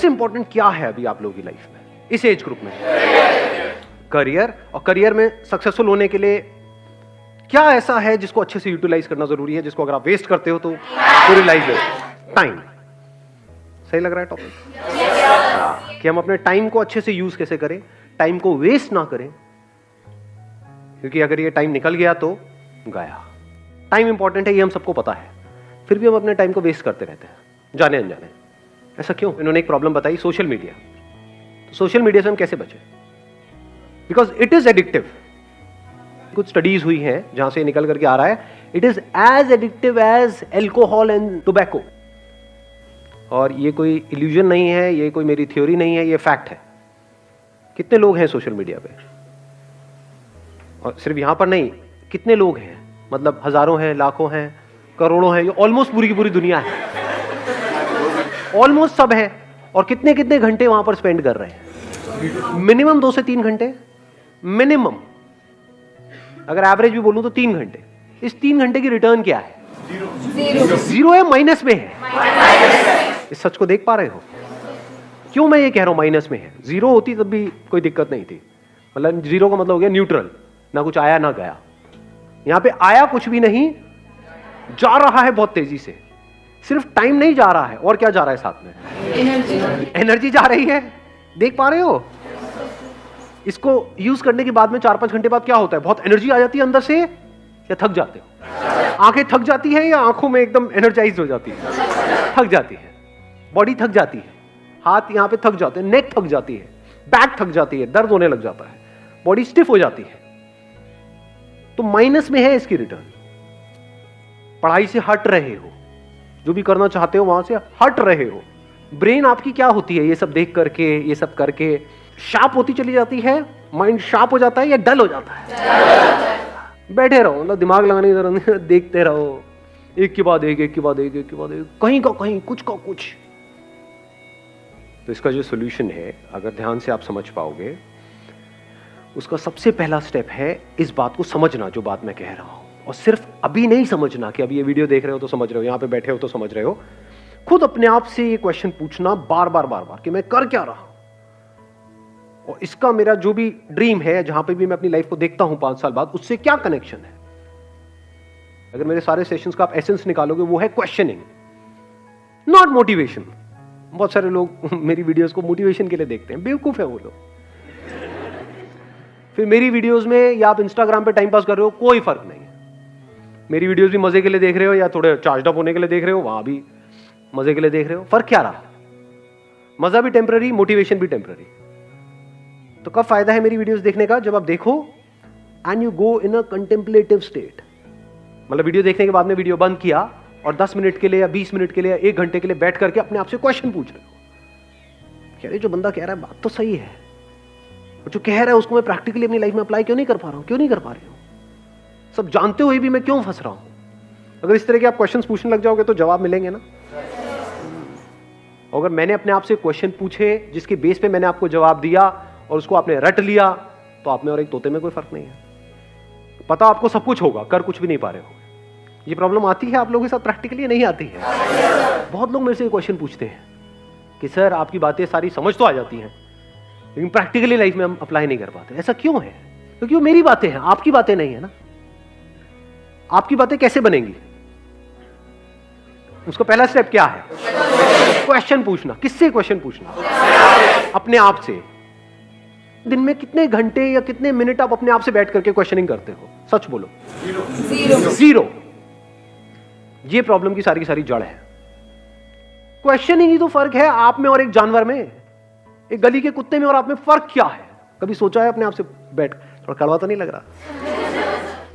सबसे इंपॉर्टेंट क्या है अभी आप लोगों की लाइफ में, इस एज ग्रुप में? करियर। और करियर में सक्सेसफुल होने के लिए क्या ऐसा है जिसको अच्छे से यूटिलाइज करना जरूरी है, जिसको अगर आप वेस्ट करते हो तो रियलाइज हो? टाइम। सही लग रहा है टॉपिक? कि हम अपने टाइम को अच्छे से यूज कैसे करें, टाइम को वेस्ट ना करें, क्योंकि अगर ये टाइम निकल गया तो गया। टाइम इंपॉर्टेंट है, ये हम सबको पता है, फिर भी हम अपने टाइम को वेस्ट करते रहते हैं जाने अनजाने। ऐसा क्यों? इन्होंने एक प्रॉब्लम बताई, सोशल मीडिया। तो सोशल मीडिया से हम कैसे बचें? Because it is addictive. कुछ स्टडीज हुई हैं जहां से निकल करके आ रहा है, it is as addictive as alcohol and tobacco. और ये कोई इल्यूजन नहीं है, ये कोई मेरी थ्योरी नहीं है, ये फैक्ट है। कितने लोग हैं सोशल मीडिया पे? और सिर्फ यहां पर नहीं, कितने लोग हैं, मतलब हजारों हैं, लाखों हैं, करोड़ों हैं, ये ऑलमोस्ट पूरी की पूरी दुनिया है, ऑलमोस्ट सब है। और कितने कितने घंटे वहां पर स्पेंड कर रहे हैं? मिनिमम 2 से 3 घंटे मिनिमम। अगर एवरेज भी बोलूं तो 3 घंटे। इस 3 घंटे की रिटर्न क्या है? जीरो है, माइनस में है। इस सच को देख पा रहे हो? क्यों मैं ये कह रहा हूं माइनस में है? जीरो होती तब भी कोई दिक्कत नहीं थी, मतलब जीरो का मतलब हो गया न्यूट्रल, ना कुछ आया ना गया। यहां पे आया कुछ भी नहीं, जा रहा है बहुत तेजी से। सिर्फ टाइम नहीं जा रहा है, और क्या जा रहा है साथ में? एनर्जी जा रही है। देख पा रहे हो? इसको यूज करने के बाद में 4-5 घंटे बाद क्या होता है? बहुत एनर्जी आ जाती है अंदर से, या थक जाते हो? आंखें थक जाती है या आंखों में एकदम एनर्जाइज हो जाती है? थक जाती है, बॉडी थक जाती है, हाथ यहां पे थक जाते हैं, नेक थक जाती है, बैक थक जाती है, दर्द होने लग जाता है, बॉडी स्टिफ हो जाती है। तो माइनस में है इसकी रिटर्न। पढ़ाई से हट रहे हो, जो भी करना चाहते हो वहां से हट रहे हो। ब्रेन आपकी क्या होती है? ये सब देख करके, ये सब करके शार्प होती चली जाती है, माइंड शार्प हो जाता है या डल हो जाता है? बैठे रहो, मतलब दिमाग लगाने की जरूरत नहीं, देखते रहो, एक के बाद एक, एक के बाद एक, एक के बाद एक, कहीं का कहीं, कुछ का कुछ। तो इसका जो सोल्यूशन है, अगर ध्यान से आप समझ पाओगे, उसका सबसे पहला स्टेप है इस बात को समझना, जो बात मैं कह रहा हूं। और सिर्फ अभी नहीं समझना कि अभी ये वीडियो देख रहे हो तो समझ रहे हो, यहां पे बैठे हो तो समझ रहे हो। खुद अपने आप से ये क्वेश्चन पूछना बार बार बार बार कि मैं कर क्या रहा हूं। और इसका मेरा जो भी ड्रीम है, जहां पे भी मैं अपनी लाइफ को देखता हूं 5 साल बाद, उससे क्या कनेक्शन है? अगर मेरे सारे सेशंस का आप एसेंस निकालोगे, वो है क्वेश्चनिंग, नॉट मोटिवेशन। बहुत सारे लोग मेरी वीडियोस को मोटिवेशन के लिए देखते हैं, बेवकूफ है वो लोग। फिर मेरी वीडियोस में या आप इंस्टाग्राम पे टाइम पास कर रहे हो, कोई फर्क नहीं है। मेरी वीडियोस भी मजे के लिए देख रहे हो या थोड़े चार्ज अप होने के लिए देख रहे हो, वहां भी मजे के लिए देख रहे हो, फर्क क्या रहा? मजा भी टेम्पररी, मोटिवेशन भी टेम्पररी। तो कब फायदा है मेरी वीडियोस देखने का? जब आप देखो and you go in a contemplative state. मतलब वीडियो देखने के बाद में वीडियो बंद किया और 10 मिनट के लिए या 20 मिनट के लिए या 1 घंटे के लिए बैठ करके अपने आप से क्वेश्चन पूछ रहे हो, कह रहे जो बंदा कह रहा है बात तो सही है, और जो कह रहा है उसको मैं प्रैक्टिकली अपनी लाइफ में अप्लाई क्यों नहीं कर पा रहा हूं? क्यों नहीं कर पा रही हूं? सब जानते हुए भी मैं क्यों फंस रहा हूं? अगर इस तरह के आप क्वेश्चंस पूछने लग जाओगे तो जवाब मिलेंगे ना। अगर मैंने अपने आप से क्वेश्चन पूछे, जिसके बेस पे मैंने आपको जवाब दिया और उसको आपने रट लिया, तो आप में और एक तोते में कोई फर्क नहीं है। पता आपको सब कुछ होगा, कर कुछ भी नहीं पा रहे हो। ये प्रॉब्लम आती है आप लोगों के साथ प्रैक्टिकली? नहीं आती है। बहुत लोग मेरे से क्वेश्चन पूछते हैं कि सर आपकी बातें सारी समझ तो आ जाती हैं, लेकिन प्रैक्टिकली लाइफ में हम अप्लाई नहीं कर पाते। ऐसा क्यों है? क्योंकि वो मेरी बातें हैं, आपकी बातें नहीं है ना। आपकी बातें कैसे बनेंगी? उसका पहला स्टेप क्या है? क्वेश्चन पूछना। किससे क्वेश्चन पूछना? अपने आप से। दिन में कितने घंटे या कितने मिनट आप अपने आप से बैठ करके क्वेश्चनिंग करते हो? सच बोलो। जीरो। ये प्रॉब्लम की सारी जड़ है। क्वेश्चनिंग ही तो फर्क है आप में और एक जानवर में, एक गली के कुत्ते में और आप में फर्क क्या है? कभी सोचा है अपने आप से बैठ? थोड़ा कड़वा तो नहीं लग रहा?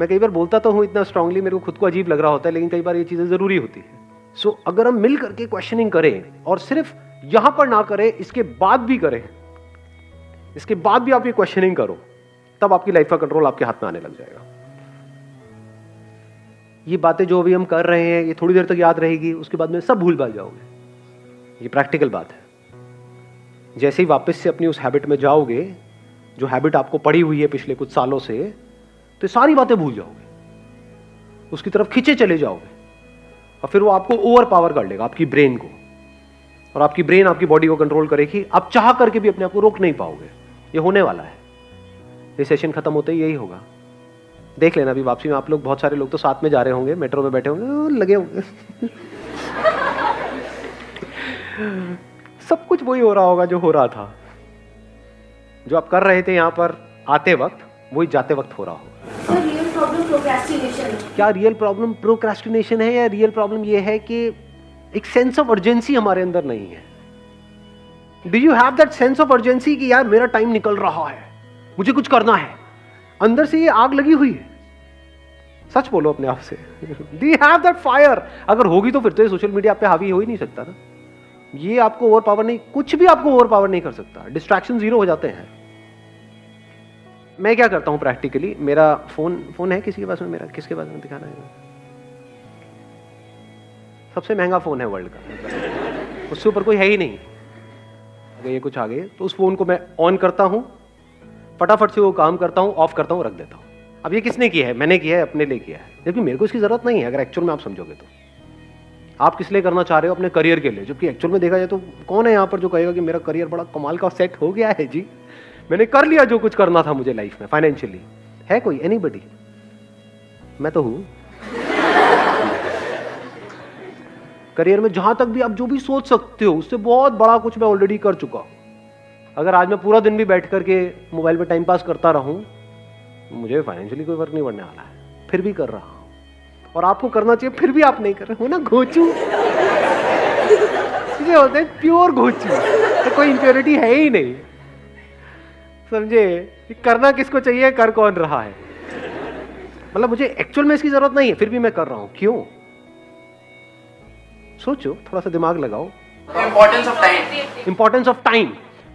मैं कई बार बोलता तो हूं इतना स्ट्रांगली, मेरे को खुद को अजीब लग रहा होता है, लेकिन कई बार ये चीजें जरूरी होती है। सो अगर हम मिल करके क्वेश्चनिंग करें और सिर्फ यहां पर ना करें, इसके बाद भी करें, इसके बाद भी आप ये क्वेश्चनिंग करो, तब आपकी लाइफ का कंट्रोल आपके हाथ में आने लग जाएगा। ये बातें जो अभी हम कर रहे हैं ये थोड़ी देर तक याद रहेगी, उसके बाद में सब भूल भाल जाओगे। ये प्रैक्टिकल बात है। जैसे ही वापस से अपनी उस हैबिट में जाओगे, जो हैबिट आपको पड़ी हुई है पिछले कुछ सालों से, तो सारी बातें भूल जाओगे, उसकी तरफ खींचे चले जाओगे, और फिर वो आपको ओवर पावर कर लेगा, आपकी ब्रेन को। और आपकी ब्रेन आपकी बॉडी को कंट्रोल करेगी, आप चाह करके भी अपने आप को रोक नहीं पाओगे। ये होने वाला है, ये सेशन खत्म होते ही यही होगा। देख लेना अभी वापसी में आप लोग, बहुत सारे लोग तो साथ में जा रहे होंगे, मेट्रो में बैठे होंगे, लगे होंगे सब कुछ वही हो रहा होगा जो हो रहा था, जो आप कर रहे थे यहां पर आते वक्त, वही जाते वक्त हो रहा होगा। रियल प्रॉब्लम प्रोक्रेस्टिनेशन है। क्या रियल प्रॉब्लम प्रोक्रेस्टिनेशन है, या रियल प्रॉब्लम ये है कि एक सेंस ऑफ अर्जेंसी हमारे अंदर नहीं है? Do you have that sense of urgency कि यार मेरा टाइम निकल रहा है, मुझे कुछ करना है? अंदर से ये आग लगी हुई है, सच बोलो अपने आप से। Do you have that fire? अगर होगी तो फिर तो ये सोशल मीडिया पे हावी हो ही नहीं सकता ना। ये आपको ओवर पावर नहीं, कुछ भी आपको ओवर पावर नहीं कर सकता, डिस्ट्रैक्शन जीरो हो जाते हैं। मैं क्या करता हूं प्रैक्टिकली, मेरा फोन है किसी के पास में? मेरा किसके पास में दिखाना है? सबसे महंगा फोन है वर्ल्ड का, उससे ऊपर कोई है ही नहीं। अगर ये कुछ आ गए तो उस फोन को मैं ऑन करता हूं, फटाफट से वो काम करता हूं, ऑफ करता हूं, रख देता हूं। अब ये किसने किया है? मैंने किया है, अपने लिए किया है, जबकि मेरे को इसकी जरूरत नहीं है। अगर एक्चुअल में आप समझोगे तो आप किस लिए करना चाह रहे हो? अपने करियर के लिए। जबकि एक्चुअल में देखा जाए तो कौन है यहाँ पर जो कहेगा कि मेरा करियर बड़ा कमाल का सेट हो गया है जी, मैंने कर लिया जो कुछ करना था मुझे लाइफ में फाइनेंशियली? है कोई? एनीबडी? मैं तो हूं। करियर में जहां तक भी आप जो भी सोच सकते हो उससे बहुत बड़ा कुछ मैं ऑलरेडी कर चुका हूं। अगर आज मैं पूरा दिन भी बैठ करके मोबाइल पे टाइम पास करता रहूं, मुझे फाइनेंशियली कोई फर्क नहीं पड़ने वाला है, फिर भी कर रहा हूं। और आपको करना चाहिए, फिर भी आप नहीं कर रहे हो ना। घोचू इसे होते हैं प्योर घोचू, तो कोई इंप्योरिटी है ही नहीं, समझे? करना किसको चाहिए, कर कौन रहा है? मतलब मुझे एक्चुअल में इसकी जरूरत नहीं है, फिर भी मैं कर रहा हूं, क्यों? सोचो, थोड़ा सा दिमाग लगाओ। Importance of time. Importance of time.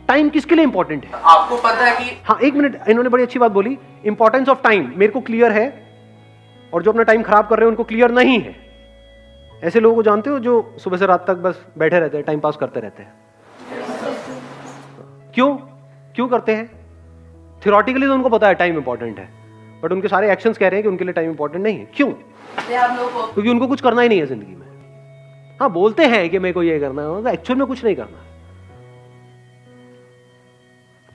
Time किसके लिए इंपॉर्टेंट है? आपको पता है कि हाँ, एक मिनट, इन्होंने बड़ी अच्छी बात बोली। इंपॉर्टेंस ऑफ टाइम मेरे को क्लियर है, और जो अपना टाइम खराब कर रहे हैं उनको क्लियर नहीं है। ऐसे लोगों को जानते हो जो सुबह से रात तक बस बैठे रहते हैं, टाइम पास करते रहते हैं। क्यों करते हैं? थियोरेटिकली तो उनको पता है टाइम इंपॉर्टेंट है, बट उनके सारे एक्शंस कह रहे हैं कि उनके लिए टाइम इंपॉर्टेंट नहीं है। क्यों? क्योंकि उनको कुछ करना ही नहीं है जिंदगी में। हाँ, बोलते हैं कि मेरे को ये करना है, एक्चुअल में कुछ नहीं करना।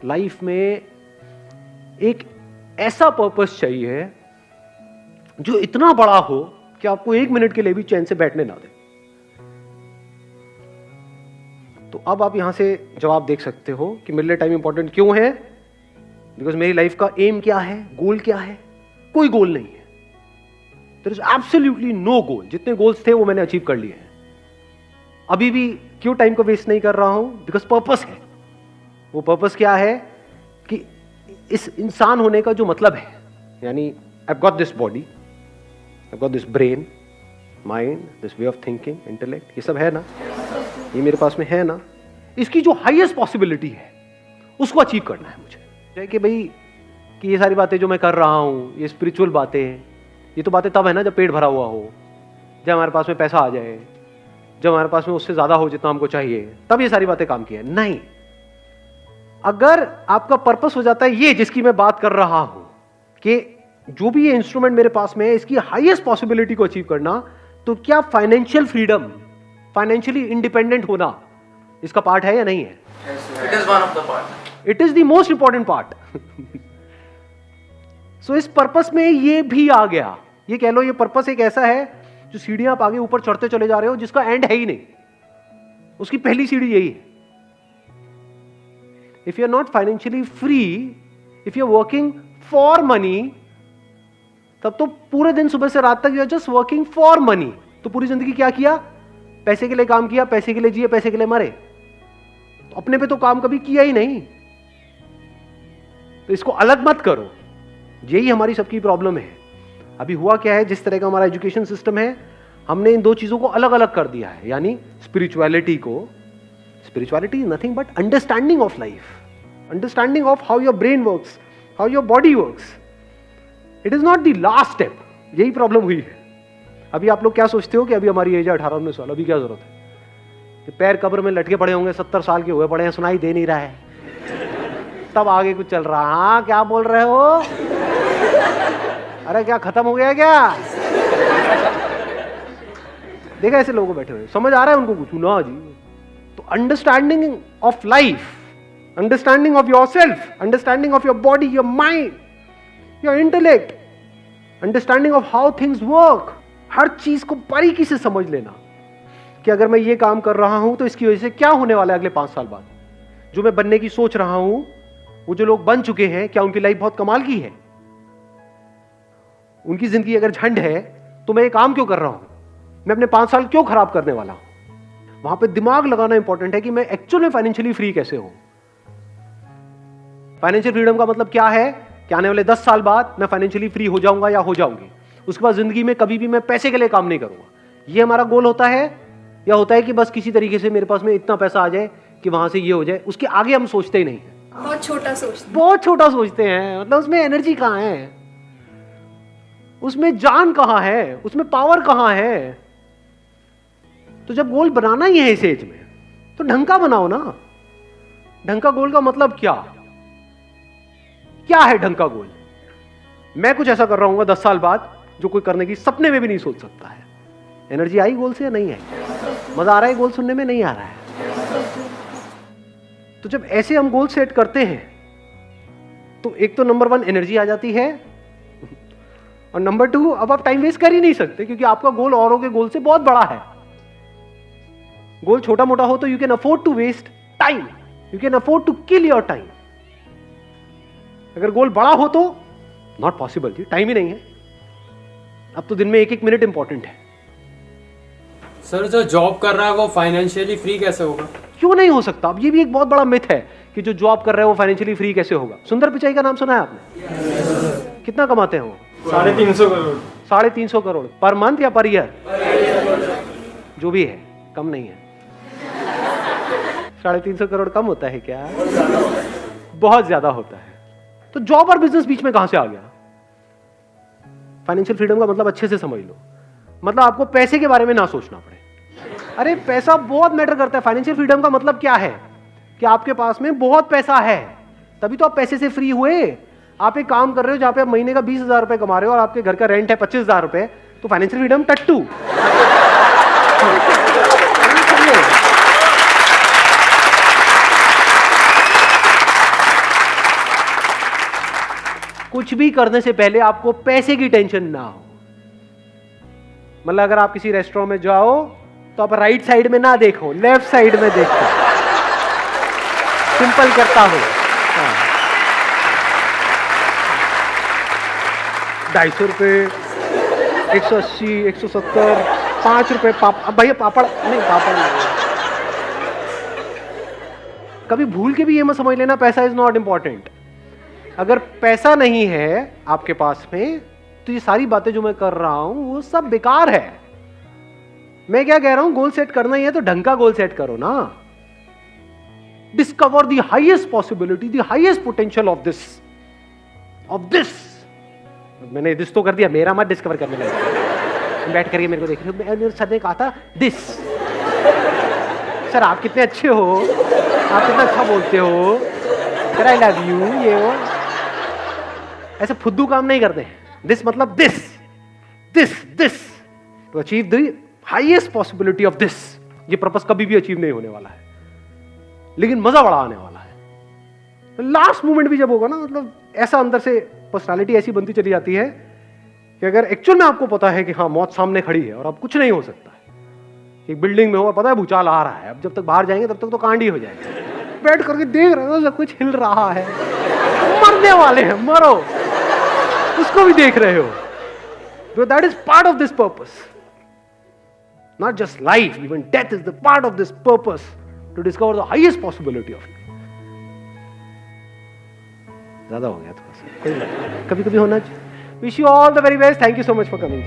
लाइफ में एक ऐसा पर्पस चाहिए जो इतना बड़ा हो कि आपको एक मिनट के लिए भी चैन से बैठने ना दे। तो अब आप यहां से जवाब देख सकते हो कि मेरे लिए टाइम इंपॉर्टेंट क्यों है। बिकॉज मेरी लाइफ का एम क्या है, गोल क्या है? कोई गोल नहीं है। देयर इज एब्सोल्युटली नो गोल। जितने गोल्स थे वो मैंने अचीव कर लिए हैं। अभी भी क्यों टाइम को वेस्ट नहीं कर रहा हूं? बिकॉज पर्पस है। वो पर्पस क्या है कि इस इंसान होने का जो मतलब है, यानी I got this body, I got this brain, mind, this way of thinking, intellect, ये सब है ना, ये मेरे पास में है ना। इसकी जो हाईएस्ट पॉसिबिलिटी है उसको अचीव करना है मुझे। कि भाई कि ये सारी बातें जो मैं कर रहा हूं, ये स्पिरिचुअल बातें, ये तो बातें तब है ना जब पेट भरा हुआ हो, जब हमारे पास में पैसा आ जाए, जब हमारे पास में उससे ज्यादा हो जितना हमको चाहिए, तब ये सारी बातें काम की है। नहीं, अगर आपका पर्पस हो जाता है ये जिसकी मैं बात कर रहा हूं कि जो भी ये इंस्ट्रूमेंट मेरे पास में है इसकी हाईएस्ट पॉसिबिलिटी को अचीव करना, तो क्या फाइनेंशियल फ्रीडम, फाइनेंशियली इंडिपेंडेंट होना इसका पार्ट है या नहीं है? It is one of the part, it is the most important part. So इस पर्पस में ये भी आ गया। ये कह लो ये पर्पस एक ऐसा है जो सीढ़ियां आप आगे ऊपर चढ़ते चले जा रहे हो जिसका एंड है ही नहीं, उसकी पहली सीढ़ी यही है। If you are not financially free, if you are working for money, तब तो पूरे दिन सुबह से रात तक you are just working for money. तो पूरी जिंदगी क्या किया? पैसे के लिए काम किया, पैसे के लिए जिए, पैसे के लिए मरे। तो अपने पे तो काम कभी किया ही नहीं। तो इसको अलग मत करो। यही हमारी सबकी प्रॉब्लम है। अभी हुआ क्या है, जिस तरह का हमारा एजुकेशन सिस्टम है, हमने इन दो चीजों को अलग अलग कर दिया है। यानी स्पिरिचुअलिटी को, spirituality is nothing but understanding of life, understanding of how your brain works, how your body works. It is not the last step. यही प्रॉब्लम हुई है। अभी आप लोग क्या सोचते हो कि अभी हमारी एज है 18-19 साल, अभी क्या जरूरत है? कि पैर कब्र में लटके पड़े होंगे, 70 साल के हुए पड़े हैं, सुनाई दे नहीं रहा है, तब आगे कुछ चल रहा। हाँ, क्या बोल रहे हो? अरे क्या खत्म हो गया क्या? देखा ऐसे लोगों को बैठे हुए, समझ आ रहा है उनको कुछ ना जी? तो understanding of life, understanding of yourself, understanding of your body, your mind, your intellect, understanding of how things work. हर चीज को बारीकी से समझ लेना कि अगर मैं ये काम कर रहा हूं तो इसकी वजह से क्या होने वाला है अगले 5 साल बाद। जो मैं बनने की सोच रहा हूं, वो जो लोग बन चुके हैं, क्या उनकी लाइफ बहुत कमाल की है? उनकी जिंदगी अगर झंड है तो मैं ये काम क्यों कर रहा हूं? मैं अपने 5 साल क्यों खराब करने वाला हूं? वहां पे दिमाग लगाना इंपॉर्टेंट है कि मैं एक्चुअल में फाइनेंशियली फ्री कैसे हूं। फाइनेंशियल फ्रीडम का मतलब क्या है कि आने वाले 10 साल बाद मैं फाइनेंशियली फ्री हो जाऊंगा या हो जाऊंगी। उसके बाद जिंदगी में कभी भी मैं पैसे के लिए काम नहीं करूंगा। ये हमारा गोल होता है, या होता है कि बस किसी तरीके से मेरे पास में इतना पैसा आ जाए कि वहां से ये हो जाए। उसके आगे हम सोचते ही नहीं है, बहुत छोटा सोचते, बहुत छोटा सोचते हैं। मतलब उसमें एनर्जी कहां है, उसमें जान कहां है, उसमें पावर कहां है। तो जब गोल बनाना ही है इस एज में, तो ढंग का बनाओ ना। ढंग का गोल का मतलब क्या है ढंग का गोल? मैं कुछ ऐसा कर रहा हूं 10 साल बाद जो कोई करने की सपने में भी नहीं सोच सकता है। एनर्जी आई गोल से या नहीं आई? मजा आ रहा है गोल सुनने में? नहीं आ रहा है। तो जब ऐसे हम गोल सेट करते हैं तो एक तो नंबर 1 एनर्जी आ जाती है, और नंबर 2 अब आप टाइम वेस्ट कर ही नहीं सकते, क्योंकि आपका गोल औरों के गोल से बहुत बड़ा है। गोल छोटा मोटा हो तो you can afford to waste time, you can afford to kill your time. अगर गोल बड़ा हो तो नॉट पॉसिबल जी, टाइम ही नहीं है। अब तो दिन में 1-1 मिनट इंपॉर्टेंट है। सर जो जॉब कर रहा है वो फाइनेंशियली फ्री कैसे होगा? क्यों नहीं हो सकता? अब ये भी एक बहुत बड़ा मिथ है कि जो जॉब कर रहे हैं वो फाइनेंशियली फ्री कैसे होगा। सुंदर पिचाई का नाम सुना है आपने? कितना कमाते हैं वो? 350 करोड़। 350 करोड़ पर मंथ या पर ईयर? जो भी है, कम नहीं है। 350 करोड़ कम होता है क्या? बहुत ज्यादा होता है। तो जॉब और बिजनेस बीच में कहां से आ गया? फाइनेंशियल फ्रीडम का मतलब अच्छे से समझ लो। मतलब आपको पैसे के बारे में ना सोचना पड़े। अरे पैसा बहुत मैटर करता है। फाइनेंशियल फ्रीडम का मतलब क्या है कि आपके पास में बहुत पैसा है, तभी तो आप पैसे से फ्री हुए। आप एक काम कर रहे हो जहां पे आप महीने का 20,000 रुपए कमा रहे हो और आपके घर का रेंट है 25,000 रुपए, तो फाइनेंशियल फ्रीडम टट्टू। कुछ भी करने से पहले आपको पैसे की टेंशन ना हो। मतलब अगर आप किसी रेस्टोरेंट में जाओ तो आप राइट साइड में ना देखो, लेफ्ट साइड में देखो। सिंपल करता हूं। 250 रुपए, 180, 170, 5 रुपए अब भैया पापड़ नहीं, पापड़ नहीं। कभी भूल के भी ये मत समझ लेना पैसा इज नॉट इंपॉर्टेंट। अगर पैसा नहीं है आपके पास में तो ये सारी बातें जो मैं कर रहा हूं वो सब बेकार है। मैं क्या कह रहा हूं, गोल सेट करना ही है तो ढंग का गोल सेट करो ना। Discover the highest possibility, the highest potential of this. मैंने दिस तो कर दिया, मेरा मत डिस्कवर करने लगा। बैठ करके मेरे को देख रहे हो, मेरे सर ने कहा था दिस। सर आप कितने अच्छे हो, आप कितना अच्छा बोलते हो, सर आई लव यू, ये वो। ऐसे फुद्दू काम नहीं करते। दिस मतलब this to achieve the highest possibility of this. ये पर्पस कभी भी अचीव नहीं होने वाला है, लेकिन मजा बड़ा आने वाला है। लास्ट मोमेंट भी जब होगा ना, मतलब ऐसा अंदर से पर्सनालिटी ऐसी बनती चली जाती है कि अगर एक्चुअल में आपको पता है कि हाँ मौत सामने खड़ी है और अब कुछ नहीं हो सकता है। एक बिल्डिंग में हो, पता है भूचाल आ रहा है, अब जब तक बाहर जाएंगे तब तक तो कांड ही हो जाएगा। बैठ करके देख रहे हो सब कुछ हिल रहा है, मरने वाले हैं, मरो, उसको भी देख रहे हो। So that is part of this purpose. Not just life, even death is the part of this purpose to discover the highest possibility of it. ज्यादा हो गया थोड़ा सा, कभी कभी होना चाहिए। Wish you all the very best. Thank you so much for coming.